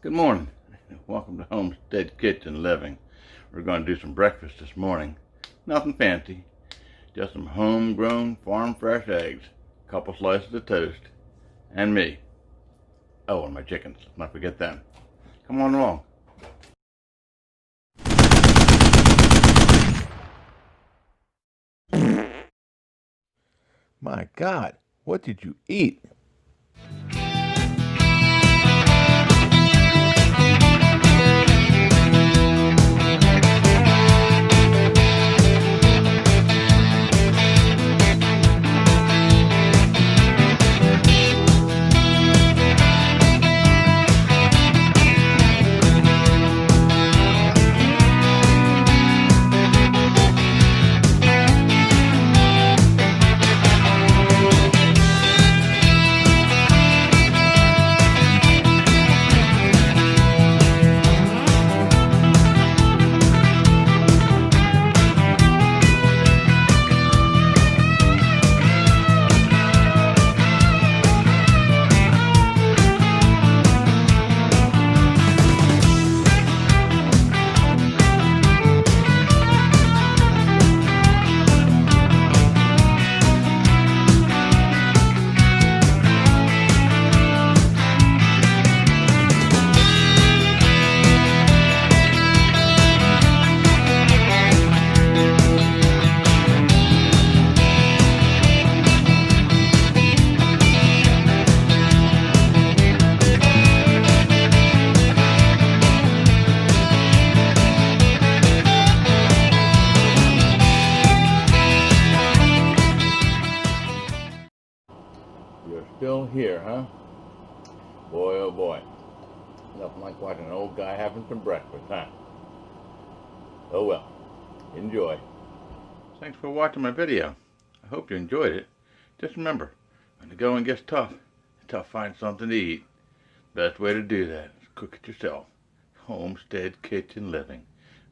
Good morning. Welcome to Homestead Kitchen Living. We're going to do some breakfast this morning. Nothing fancy. Just some homegrown farm fresh eggs, a couple slices of toast, and me. Oh, and my chickens. Let's not forget them. Come on along. My God, what did you eat? You're still here, huh? Boy, oh boy. Nothing like watching an old guy having some breakfast, huh? Oh well. Enjoy. Thanks for watching my video. I hope you enjoyed it. Just remember, when the going gets tough, it's tough to find something to eat. Best way to do that is cook it yourself. Homestead Kitchen Living.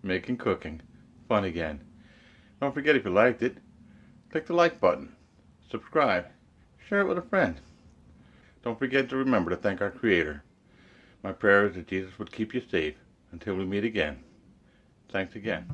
Making cooking fun again. Don't forget, if you liked it, click the like button. Subscribe. Share it with a friend. Don't forget to remember to thank our Creator. My prayer is that Jesus would keep you safe until we meet again. Thanks again.